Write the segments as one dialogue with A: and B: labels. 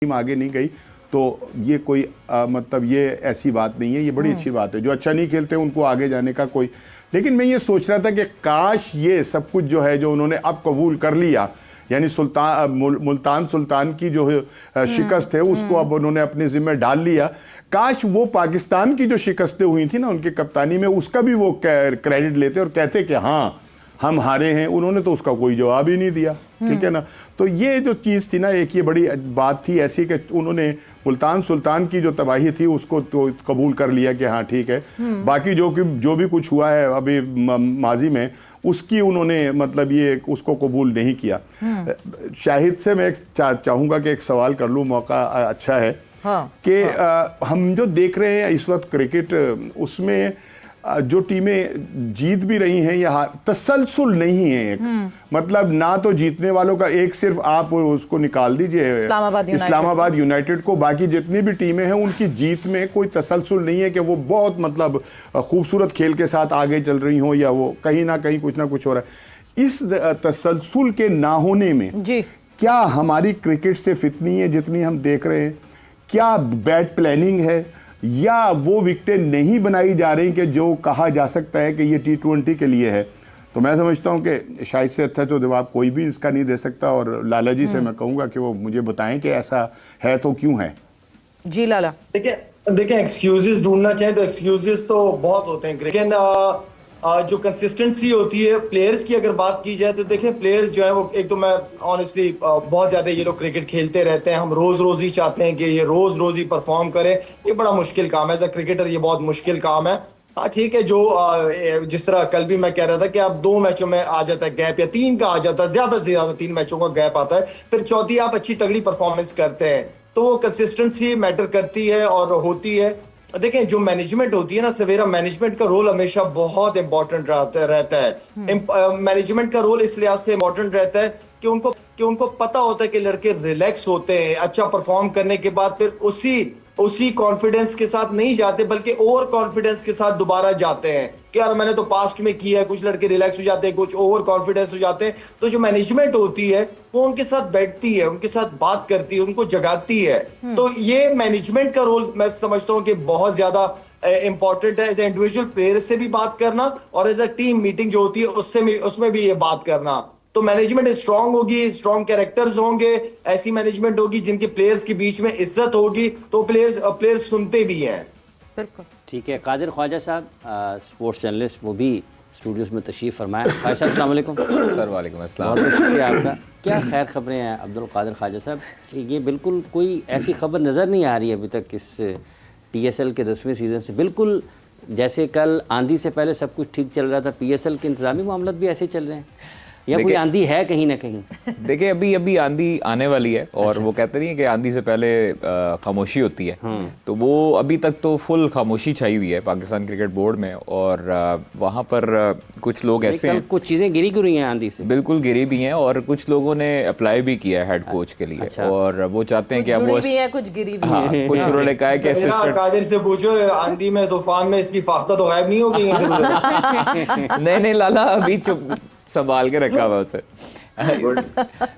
A: Team आगे नहीं गई तो ये कोई मतलब ये ऐसी बात नहीं है, ये बड़ी अच्छी बात है। जो अच्छा नहीं खेलते उनको आगे जाने का कोई, लेकिन मैं ये सोच रहा था कि काश ये सब कुछ जो है जो उन्होंने अब कबूल कर लिया, यानी मुल्तान सुल्तान की जो शिकस्त है उसको अब उन्होंने अपने जिम्मे डाल लिया। काश वो पाकिस्तान की जो शिकस्तें हुई थी ना उनकी कप्तानी में, उसका भी वो क्रेडिट लेते और कहते कि हाँ हम हारे हैं। उन्होंने तो उसका कोई जवाब ही नहीं दिया, ठीक है ना। तो ये जो चीज़ थी ना, एक ये बड़ी बात थी ऐसी कि उन्होंने मुल्तान सुल्तान की जो तबाही थी उसको तो कबूल कर लिया कि हाँ ठीक है। बाकी जो भी कुछ हुआ है अभी माजी में उसकी उन्होंने मतलब ये उसको कबूल नहीं किया। शाहिद से मैं चाहूँगा कि एक सवाल कर लूँ, मौका अच्छा है कि हम जो देख रहे हैं इस वक्त क्रिकेट, उसमें जो टीमें जीत भी रही हैं या तसलसल नहीं है एक, मतलब ना तो जीतने वालों का एक सिर्फ आप उसको निकाल दीजिए इस्लामाबाद यूनाइटेड को, बाकी जितनी भी टीमें हैं उनकी जीत में कोई तसलसल नहीं है कि वो बहुत मतलब खूबसूरत खेल के साथ आगे चल रही हों या वो कहीं ना कहीं कुछ ना कुछ हो रहा है। इस तसलसल के ना होने में क्या हमारी क्रिकेट सिर्फ इतनी है जितनी हम देख रहे हैं? क्या बैड प्लानिंग है या वो विकेटें नहीं बनाई जा रही कि जो कहा जा सकता है कि ये T20 के लिए है? तो मैं समझता हूँ कि शायद से अच्छा तो जवाब कोई भी इसका नहीं दे सकता, और लाला जी से मैं कहूँगा कि वो मुझे बताएं कि ऐसा है तो क्यों है।
B: जी लाला,
C: देखिए एक्सक्यूजेस ढूंढना चाहें तो एक्सक्यूजेस तो बहुत होते हैं, लेकिन जो कंसिस्टेंसी होती है प्लेयर्स की अगर बात की जाए तो देखिए प्लेयर्स जो है वो, एक तो मैं ऑनेस्टली बहुत ज्यादा ये लोग क्रिकेट खेलते रहते हैं, हम रोज ही चाहते हैं कि ये रोज ही परफॉर्म करें। ये बड़ा मुश्किल काम है एज अ क्रिकेटर, ये बहुत मुश्किल काम है। हाँ ठीक है, जो जिस तरह कल भी मैं कह रहा था कि आप 2 मैचों में आ जाता है गैप या 3 का आ जाता है, ज्यादा से ज्यादा 3 मैचों का गैप आता है, फिर चौथी आप अच्छी तगड़ी परफॉर्मेंस करते हैं, तो वो कंसिस्टेंसी मैटर करती है और होती है। देखें जो मैनेजमेंट होती है ना सवेरा, मैनेजमेंट का रोल हमेशा बहुत इंपॉर्टेंट रहता है। मैनेजमेंट का रोल इस लिहाज से इंपॉर्टेंट रहता है कि उनको पता होता है कि लड़के रिलैक्स होते हैं, अच्छा परफॉर्म करने के बाद फिर उसी कॉन्फिडेंस के साथ नहीं जाते बल्कि ओवर कॉन्फिडेंस के साथ दोबारा जाते हैं कि यार मैंने तो पास्ट में किया है। कुछ लड़के रिलैक्स हो जाते हैं, कुछ ओवर कॉन्फिडेंस हो जाते हैं। तो जो मैनेजमेंट होती है वो उनके साथ बैठती है, उनके साथ बात करती है, उनको जगाती है। तो ये मैनेजमेंट का रोल मैं समझता हूँ कि बहुत ज्यादा इंपॉर्टेंट है। एज ए इंडिविजुअल प्लेयर से भी बात करना और एज अ टीम मीटिंग जो होती है उसमें भी ये बात करना। तो मैनेजमेंट स्ट्रांग होगी, स्ट्रांग कैरेक्टर्स होंगे, ऐसी मैनेजमेंट होगी जिनके प्लेयर्स के बीच में इज्जत होगी, तो प्लेयर्स सुनते भी हैं।
B: बिल्कुल
D: ठीक है। कादिर ख्वाजा साहब स्पोर्ट्स जर्नलिस्ट, वो भी स्टूडियोज में तशरीफ़ फरमाएं। ख्वाजा साहब अस्सलाम वालेकुम।
E: सर वालेकुम अस्सलाम।
D: बहुत बहुत शुक्रिया आपका। क्या खैर खबरें हैं अब्दुल कादिर ख्वाजा साहब? ये बिल्कुल कोई ऐसी खबर नज़र नहीं आ रही अभी तक इस PSL के 10वें सीज़न से, बिल्कुल जैसे कल आंधी से पहले सब कुछ ठीक चल रहा था, PSL के इंतज़ामी मामला भी ऐसे चल रहे हैं या कोई आंधी है कहीं ना कहीं?
E: देखिए अभी आंधी आने वाली है और वो कहते नहीं है कि आंधी से पहले खामोशी होती है, तो वो अभी तक तो फुल खामोशी छाई हुई है पाकिस्तान क्रिकेट बोर्ड में। और वहाँ पर कुछ लोग ऐसे हैं,
D: कुछ चीज़ें गिरी क्यों रही हैं आंधी से?
E: बिल्कुल गिरी भी हैं और कुछ लोगों ने अप्लाई भी किया है हेड कोच के लिए। और वो चाहते हैं कि अब वो
B: कुछ गिरी भी
E: हाँ, कुछ उन्होंने कहा है कि
C: कादिर से पूछो आंधी में तूफान में इसकी फाख्ता तो गायब नहीं होगी।
E: नहीं लाला अभी चुप संभाल के रखा हुआ उसे।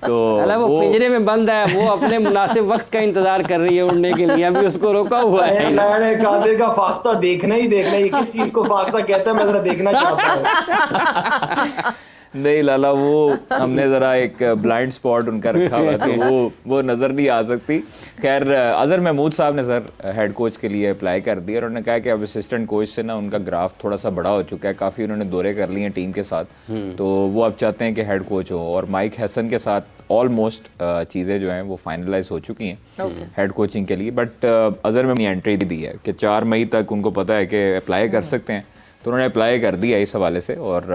E: तो
D: वो पिंजरे में बंद है, वो अपने मुनासिब वक्त का इंतजार कर रही है उड़ने के लिए, अभी उसको रोका हुआ है।
C: मैंने कादिर का फाख्ता देखना ही किस चीज को फाख्ता कहता है मैं जरा देखना चाहता हूँ।
E: नहीं लाला, वो हमने ज़रा एक ब्लाइंड स्पॉट उनका रखा हुआ तो वो नज़र नहीं आ सकती। खैर अज़हर महमूद साहब ने सर हेड कोच के लिए अप्लाई कर दिया और उन्होंने कहा कि अब असिस्टेंट कोच से ना उनका ग्राफ थोड़ा सा बड़ा हो चुका है, काफ़ी उन्होंने दौरे कर लिए हैं टीम के साथ, तो वो अब चाहते हैं कि हेड कोच हो। और माइक हैसन के साथ ऑलमोस्ट चीज़ें जो हैं वो फाइनलाइज हो चुकी हैं हेड कोचिंग के लिए। बट अज़हर में एंट्री दी है कि 4 मई तक उनको पता है कि अप्लाई कर सकते हैं, तो उन्होंने अप्लाई कर दिया इस हवाले से। और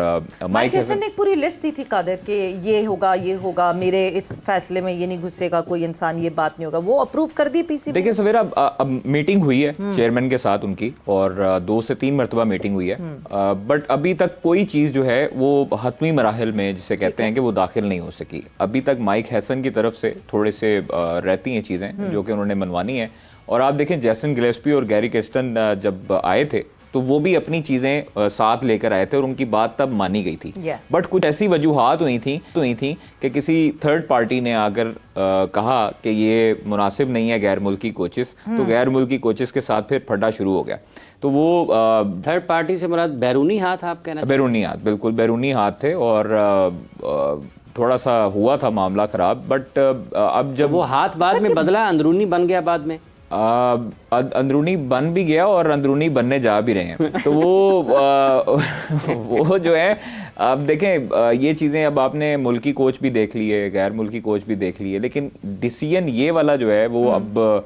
B: माइक हैसन ने एक पूरी लिस्ट दी थी कादिर कि ये होगा, मेरे इस फैसले में ये नहीं घुसेगा कोई इंसान, ये बात नहीं होगा, वो अप्रूव कर दी PCB।
E: देखिए सवेरा अब मीटिंग हुई है चेयरमैन के साथ उनकी और 2 से 3 मरतबा मीटिंग हुई है, बट अभी तक कोई चीज़ जो है वो हतमी मराहिल में जिसे कहते हैं कि वो दाखिल नहीं हो सकी। अभी तक माइक हैसन की तरफ से थोड़े से रहती हैं चीज़ें जो कि उन्होंने मनवानी है। और आप देखें जैसन गिलेस्पी और गैरी किर्स्टन जब आए थे तो वो भी अपनी चीज़ें साथ लेकर आए थे और उनकी बात तब मानी गई थी।
B: Yes.
E: बट कुछ ऐसी वजूहात हुई थी कि किसी थर्ड पार्टी ने आकर कहा कि ये मुनासिब नहीं है गैर मुल्की कोचेस, तो गैर मुल्की कोचेस के साथ फिर फड्डा शुरू हो गया। तो वो
D: थर्ड पार्टी से मुराद बैरूनी हाथ आप कहना
E: बैरूनी हाथ, बिल्कुल बैरूनी हाथ थे और थोड़ा सा हुआ था मामला ख़राब। बट अब जब
D: वो हाथ बाद में बदला, अंदरूनी बन गया बाद में,
E: अंदरूनी बन भी गया और अंदरूनी बनने जा भी रहे हैं। तो वो जो है, अब देखें ये चीज़ें, अब आपने मुल्की कोच भी देख लिए, गैर मुल्की कोच भी देख लिए, लेकिन डिसीजन ये वाला जो है वो अब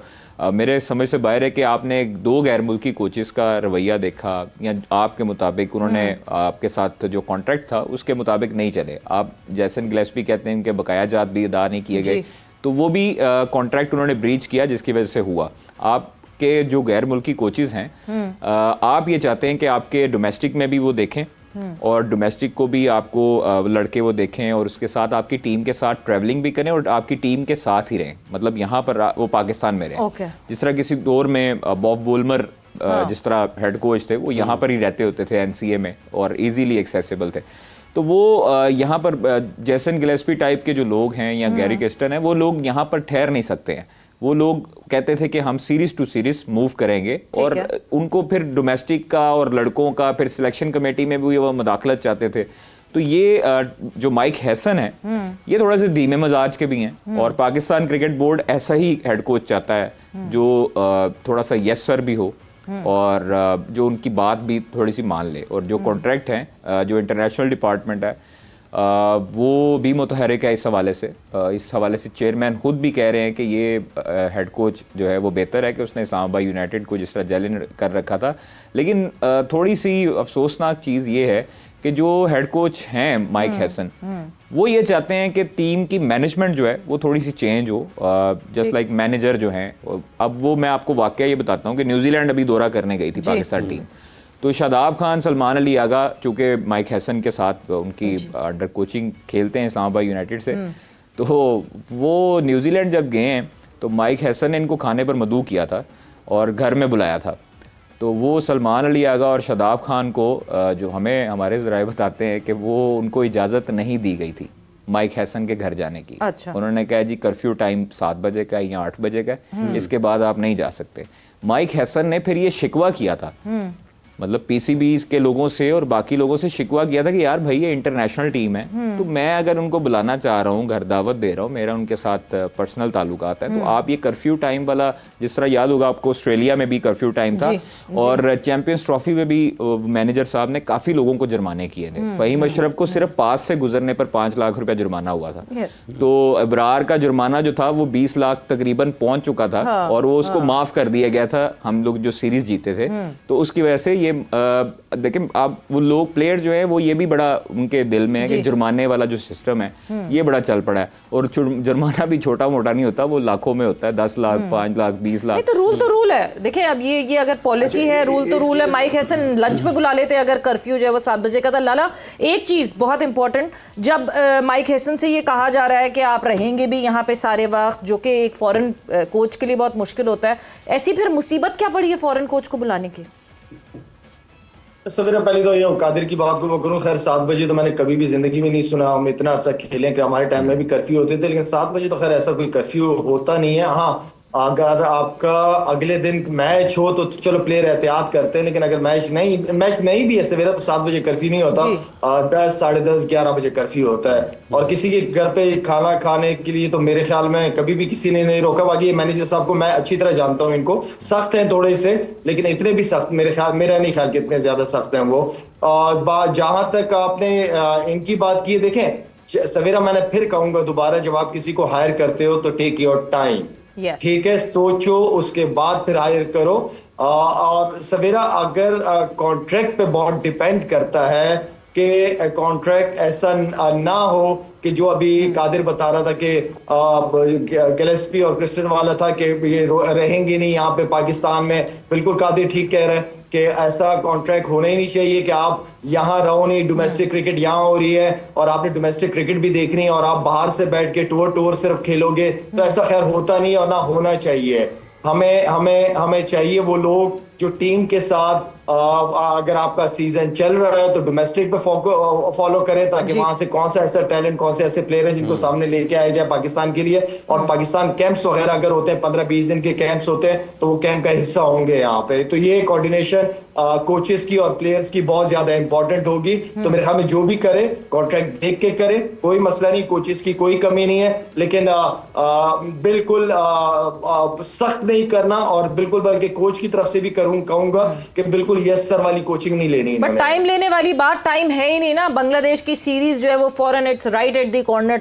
E: मेरे समझ से बाहर है कि आपने 2 गैर मुल्की कोचेस का रवैया देखा या आपके मुताबिक उन्होंने आपके साथ जो कॉन्ट्रैक्ट था उसके मुताबिक नहीं चले। आप जैसन गिलेस्पी कहते हैं उनके बकाया जात भी अदा नहीं किए गए, तो वो भी कॉन्ट्रैक्ट उन्होंने ब्रीच किया जिसकी वजह से हुआ। आपके जो गैर मुल्की कोचेस हैं, आप ये चाहते हैं कि आपके डोमेस्टिक में भी वो देखें और डोमेस्टिक को भी आपको लड़के वो देखें और उसके साथ आपकी टीम के साथ ट्रैवलिंग भी करें और आपकी टीम के साथ ही रहें, मतलब यहाँ पर वो पाकिस्तान में रहें।
B: Okay.
E: जिस तरह किसी दौर में बॉब वोल्मर जिस तरह हेड कोच थे वो यहाँ पर ही रहते होते थे एनसीए में और इजीली एक्सेसिबल थे। तो वो यहाँ पर जैसन गिलेस्पी टाइप के जो लोग हैं या गैरी केस्टन हैं, वो लोग यहाँ पर ठहर नहीं सकते हैं। वो लोग कहते थे कि हम सीरीज टू सीरीज मूव करेंगे और उनको फिर डोमेस्टिक का और लड़कों का फिर सिलेक्शन कमेटी में भी वो मदाखलत चाहते थे। तो ये जो माइक हैसन है ये थोड़ा से धीमे मजाज के भी हैं और पाकिस्तान क्रिकेट बोर्ड ऐसा ही हेड कोच चाहता है जो थोड़ा सा यस सर भी हो और जो उनकी बात भी थोड़ी सी मान ले। और जो कॉन्ट्रैक्ट हैं, जो इंटरनेशनल डिपार्टमेंट है वो भी मुतहरिक है इस हवाले से। इस हवाले से चेयरमैन खुद भी कह रहे हैं कि ये हेड कोच जो है वो बेहतर है कि उसने इस्लामाबाद यूनाइटेड को जिस तरह जेल कर रखा था। लेकिन थोड़ी सी अफसोसनाक चीज़ ये है कि जो हेड कोच हैं माइक हैसन, वो ये चाहते हैं कि टीम की मैनेजमेंट जो है वो थोड़ी सी चेंज हो, जस्ट लाइक मैनेजर जो हैं। अब वो मैं आपको वाकया ये बताता हूँ कि न्यूजीलैंड अभी दौरा करने गई थी पाकिस्तान टीम, तो शादाब खान, सलमान अली आगा चूँकि माइक हैसन के साथ उनकी अंडर कोचिंग खेलते हैं इस्लामाबाद यूनाइटेड से, तो वो न्यूजीलैंड जब गए हैं तो माइक हैसन ने इनको खाने पर मदऊ किया था और घर में बुलाया था। तो वो सलमान अली आगा और शादाब खान को जो हमें हमारे ज़राए बताते हैं कि वो उनको इजाज़त नहीं दी गई थी माइक हैसन के घर जाने की।
B: अच्छा।
E: उन्होंने कहा जी कर्फ्यू टाइम 7 बजे का या 8 बजे का, इसके बाद आप नहीं जा सकते। माइक हैसन ने फिर ये शिकवा किया था, मतलब पीसीबी के लोगों से और बाकी लोगों से शिकवा किया था कि यार भाई ये इंटरनेशनल टीम है, तो मैं अगर उनको बुलाना चाह रहा हूँ, घर दावत दे रहा हूँ, मेरा उनके साथ पर्सनल ताल्लुकात है, तो आप ये कर्फ्यू टाइम वाला, जिस तरह याद होगा आपको ऑस्ट्रेलिया में भी कर्फ्यू टाइम था और चैंपियंस ट्रॉफी में भी मैनेजर साहब ने काफी लोगों को जुर्माने किए थे। फहीम अशरफ को सिर्फ पास से गुजरने पर 5 लाख रुपया जुर्माना हुआ था। तो अबरार का जुर्माना जो था वो 20 लाख तकरीबन पहुंच चुका था और वो उसको माफ कर दिया गया था, हम लोग जो सीरीज जीते थे। तो उसकी वजह से ये देखें आप, वो लोग प्लेयर जो है वो ये भी बड़ा उनके दिल में है कि जुर्माने वाला जो सिस्टम है ये बड़ा चल पड़ा है और जुर्माना भी छोटा मोटा नहीं होता, वो लाखों में होता है, 10 लाख 5 लाख 20 लाख।
B: तो रूल तो रूल है। देखिए अब ये अगर पॉलिसी है, रूल तो रूल है। माइक हैसन लंच पे बुला लेते अगर कर्फ्यू जो है वो 7 बजे का था। लाला, एक चीज बहुत इंपॉर्टेंट, जब माइक हैसन से ये कहा जा रहा है कि आप रहेंगे भी यहाँ पे सारे वक्त, जो कि एक फॉरेन कोच के लिए बहुत मुश्किल होता है, ऐसी फिर मुसीबत क्या पड़ी है फॉरेन कोच को बुलाने की?
C: सवेरा पहले तो ये कादिर की बात को वो करूं, खैर 7 बजे तो मैंने कभी भी जिंदगी में नहीं सुना। हम इतना अर्सा खेलें कि हमारे टाइम में भी कर्फ्यू होते थे, लेकिन 7 बजे तो खैर ऐसा कोई कर्फ्यू होता नहीं है। हाँ, अगर आपका अगले दिन मैच हो तो चलो प्लेयर एहतियात करते हैं, लेकिन अगर मैच नहीं भी है सवेरा तो 7 बजे कर्फ्यू नहीं होता। 10, 10:30, 11 बजे कर्फ्यू होता है। और किसी के घर पे खाना खाने के लिए तो मेरे ख्याल में कभी भी किसी ने नहीं रोका। बाकी मैनेजर साहब को मैं अच्छी तरह जानता हूँ, इनको सख्त हैं थोड़े से, लेकिन इतने भी सख्त मेरा नहीं ख्याल कि इतने ज्यादा सख्त हैं वो। और जहां तक आपने इनकी बात की है, देखें सवेरा मैंने फिर कहूंगा दोबारा, जब आप किसी को हायर करते हो तो टेक योर टाइम, ठीक है, सोचो, उसके बाद फिर हायर करो। और सवेरा अगर कॉन्ट्रैक्ट पे बहुत डिपेंड करता है कि कॉन्ट्रैक्ट ऐसा ना हो कि जो अभी कादिर बता रहा था कि गिलेस्पी और क्रिस्टन वाला था कि ये रहेंगे नहीं यहाँ पे पाकिस्तान में। बिल्कुल कादिर ठीक कह रहे हैं कि ऐसा कॉन्ट्रैक्ट होना ही नहीं चाहिए कि आप यहाँ रहो नहीं, डोमेस्टिक क्रिकेट यहाँ हो रही है और आपने डोमेस्टिक क्रिकेट भी देखनी है और आप बाहर से बैठ के टूर सिर्फ खेलोगे, तो ऐसा खैर होता नहीं और ना होना चाहिए। हमें चाहिए वो लोग जो टीम के साथ अगर आपका सीजन चल रहा है तो डोमेस्टिक पे फॉलो करें, ताकि
B: जी।
C: वहां से कौन सा ऐसा टैलेंट, कौन से ऐसे प्लेयर हैं जिनको सामने लेके आया जाए पाकिस्तान के लिए। और पाकिस्तान कैंप्स वगैरह अगर होते हैं, 15-20 दिन के कैंप्स होते हैं, तो वो कैंप का हिस्सा होंगे यहाँ पे। तो ये कोऑर्डिनेशन कोचेस की और प्लेयर्स की बहुत ज्यादा इंपॉर्टेंट होगी। तो मेरे ख्याल में जो भी करे कॉन्ट्रैक्ट देख के करे, कोई मसला नहीं, कोचेस की कोई कमी नहीं है, लेकिन बिल्कुल सख्त नहीं करना, और बिल्कुल बल्कि कोच की तरफ से भी कहूंगा कि बिल्कुल यस सर वाली कोचिंग नहीं लेनी
B: बट
C: इन्होंने।
B: टाइम लेने वाली बात, टाइम है ही नहीं ना। बांग्लादेश की सीरीज जो है वो foreign, it's right at the corner,